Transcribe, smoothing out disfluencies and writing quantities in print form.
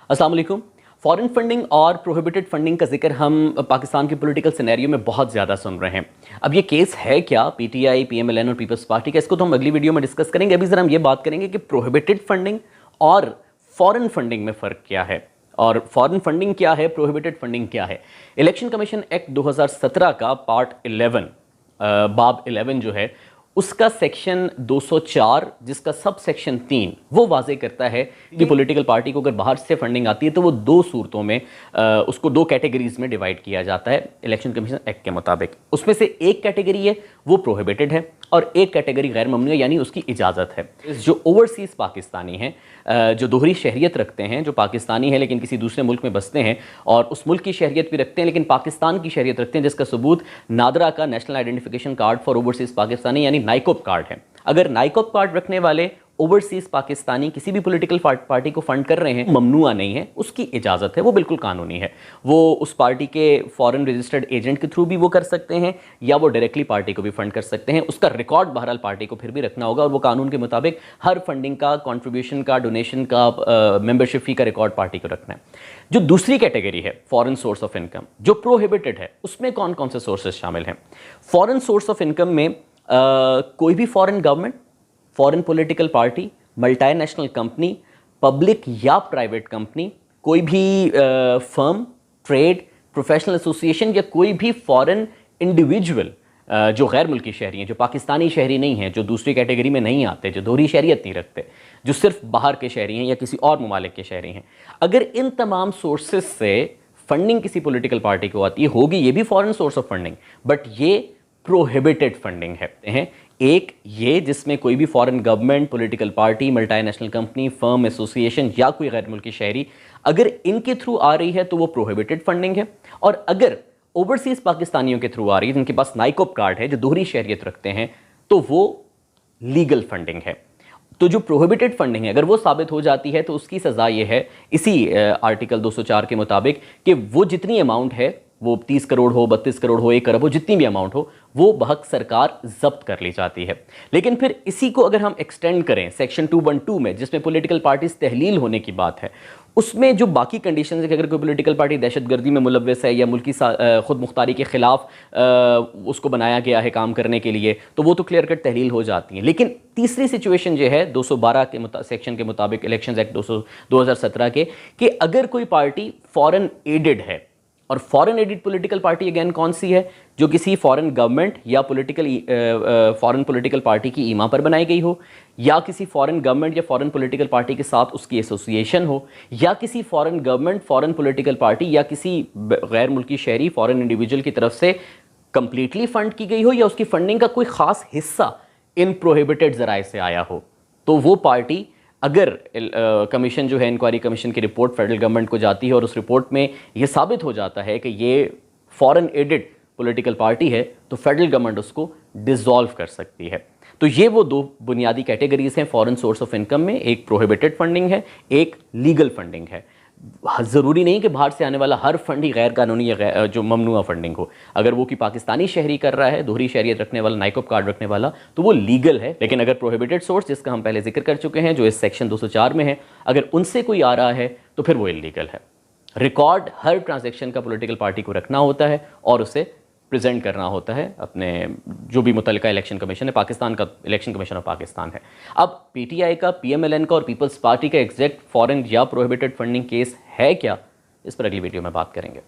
अस्सलाम वालेकुम। Foreign funding और प्रोहिबिटेड फंडिंग का जिक्र हम पाकिस्तान के पॉलिटिकल सिनेरियो में बहुत ज़्यादा सुन रहे हैं। अब ये केस है क्या पीटीआई, पीएमएलएन और पीपल्स पार्टी का, इसको तो हम अगली वीडियो में डिस्कस करेंगे। अभी ज़रा हम ये बात करेंगे कि प्रोहिबिटेड फंडिंग और फॉरेन फंडिंग में फ़र्क क्या है और फॉरेन फंडिंग क्या है, प्रोहिबिटेड फंडिंग क्या है। इलेक्शन कमीशन एक्ट 2017 का पार्ट 11 बाब 11 जो है उसका सेक्शन 204 जिसका सब सेक्शन 3 वो वाजे करता है कि पॉलिटिकल पार्टी को अगर बाहर से फंडिंग आती है तो वो दो सूरतों में उसको दो कैटेगरीज में डिवाइड किया जाता है इलेक्शन कमीशन एक्ट के मुताबिक। उसमें से एक कैटेगरी है वो प्रोहिबिटेड है और एक कैटेगरी गैर ममनू है, यानी उसकी इजाज़त है। जो ओवरसीज़ पाकिस्तानी हैं, जो दोहरी शहरियत रखते हैं, जो पाकिस्तानी है लेकिन किसी दूसरे मुल्क में बसते हैं और उस मुल्क की शहरियत भी रखते हैं लेकिन पाकिस्तान की शहरियत रखते हैं, जिसका सबूत नादरा का national identification card for overseas Pakistani यानी नाइकोप कार्ड है। अगर नाइकोप कार्ड रखने वाले ओवरसीज़ पाकिस्तानी किसी भी पॉलिटिकल पार्टी को फंड कर रहे हैं, ममनुआ नहीं है, उसकी इजाज़त है, वो बिल्कुल कानूनी है। वो उस पार्टी के फॉरेन रजिस्टर्ड एजेंट के थ्रू भी वो कर सकते हैं या वो डायरेक्टली पार्टी को भी फंड कर सकते हैं। उसका रिकॉर्ड बहरहाल पार्टी को फिर भी रखना होगा और वो कानून के मुताबिक हर फंडिंग का, कॉन्ट्रीब्यूशन का, डोनेशन का, मेंबरशिप फी का रिकॉर्ड पार्टी को रखना है। जो दूसरी कैटेगरी है फॉरेन सोर्स ऑफ इनकम जो प्रोहिबिटेड है, उसमें कौन कौन से सोर्सेज शामिल हैं। फॉरेन सोर्स ऑफ इनकम में कोई भी foreign government, foreign political party, multinational company, public या प्राइवेट कंपनी, कोई भी फर्म, ट्रेड, प्रोफेशनल एसोसिएशन या कोई भी फॉरेन इंडिविजुअल जो गैर मुल्की शहरी हैं, जो पाकिस्तानी शहरी नहीं हैं, जो दूसरी कैटेगरी में नहीं आते, जो दोहरी शहरियत नहीं रखते, जो सिर्फ बाहर के शहरी हैं या किसी और ममालिक के शहरी हैं, अगर इन तमाम सोर्सेज से फंडिंग किसी पॉलिटिकल पार्टी को आती होगी, ये भी foreign source of funding, but ये प्रोहिबिटेड फंडिंग है। एक ये जिसमें कोई भी foreign government, political party, multinational company, firm, association या कोई गैर मुल्की शहरी अगर इनके थ्रू आ रही है तो वो प्रोहिबिटेड फंडिंग है। और अगर ओवरसीज पाकिस्तानियों के थ्रू आ रही है, जिनके पास नाइकोप कार्ड है, जो दोहरी शहरियत रखते हैं, तो वो लीगल फंडिंग है। तो जो प्रोहिबिटेड फंडिंग है अगर वो साबित हो जाती है तो उसकी सज़ा ये है इसी आर्टिकल 204 के मुताबिक कि वो जितनी अमाउंट है, वो 30 करोड़ हो, 32 करोड़ हो, 1 अरब हो, जितनी भी अमाउंट हो, वो बहक सरकार जब्त कर ली जाती है। लेकिन फिर इसी को अगर हम एक्सटेंड करें सेक्शन 212 में, जिसमें पॉलिटिकल पार्टीज तहलील होने की बात है, उसमें जो बाकी कंडीशंस है कि अगर कोई पॉलिटिकल पार्टी दहशतगर्दी में मुलव्वस है या मुल्की खुद मुख्तारी के खिलाफ उसको बनाया गया है काम करने के लिए, तो वो तो क्लियर कट तहलील हो जाती है। लेकिन तीसरी सिचुएशन जो है 212 के सेक्शन के मुताबिक इलेक्शन एक्ट 2017 के, कि अगर कोई पार्टी फॉरेन एडेड है, और foreign aided political party again कौन सी है, जो किसी फॉरेन गवर्नमेंट या फॉरेन पॉलिटिकल पार्टी की ईमा पर बनाई गई हो, या किसी फॉरेन गवर्नमेंट या फॉरेन पॉलिटिकल पार्टी के साथ उसकी एसोसिएशन हो, या किसी foreign government, foreign political party या किसी गैर मुल्की शहरी फॉरेन इंडिविजुअल की तरफ से कंप्लीटली फंड की गई हो, या उसकी फंडिंग का कोई खास हिस्सा इन प्रोहिबिटेड जराए से आया हो, तो वो पार्टी अगर कमीशन जो है, इंक्वायरी कमीशन की रिपोर्ट फेडरल गवर्नमेंट को जाती है और उस रिपोर्ट में ये साबित हो जाता है कि ये फॉरेन एडेड पॉलिटिकल पार्टी है, तो फेडरल गवर्नमेंट उसको डिसॉल्व कर सकती है। तो ये वो दो बुनियादी कैटेगरीज हैं फॉरेन सोर्स ऑफ इनकम में, एक प्रोहिबिटेड फंडिंग है, एक लीगल फंडिंग है। ज़रूरी नहीं कि बाहर से आने वाला हर फंड ही गैर कानूनी या जो ममनुआ फंडिंग हो। अगर वो कि पाकिस्तानी शहरी कर रहा है, दोहरी शहरियत रखने वाला, नाइकोप कार्ड रखने वाला, तो वो लीगल है। लेकिन अगर प्रोहिबिटेड सोर्स, जिसका हम पहले जिक्र कर चुके हैं, जो इस सेक्शन 204 में है, अगर उनसे कोई आ रहा है तो फिर वो इलीगल है। रिकॉर्ड हर ट्रांजैक्शन का पॉलिटिकल पार्टी को रखना होता है और उसे प्रेजेंट करना होता है अपने जो भी मुतल्लिका इलेक्शन कमीशन है, पाकिस्तान का इलेक्शन कमीशन ऑफ पाकिस्तान है। अब पीटीआई का, पीएमएलएन का और पीपल्स पार्टी का एग्जैक्ट फॉरेन या प्रोहिबिटेड फंडिंग केस है क्या, इस पर अगली वीडियो में बात करेंगे।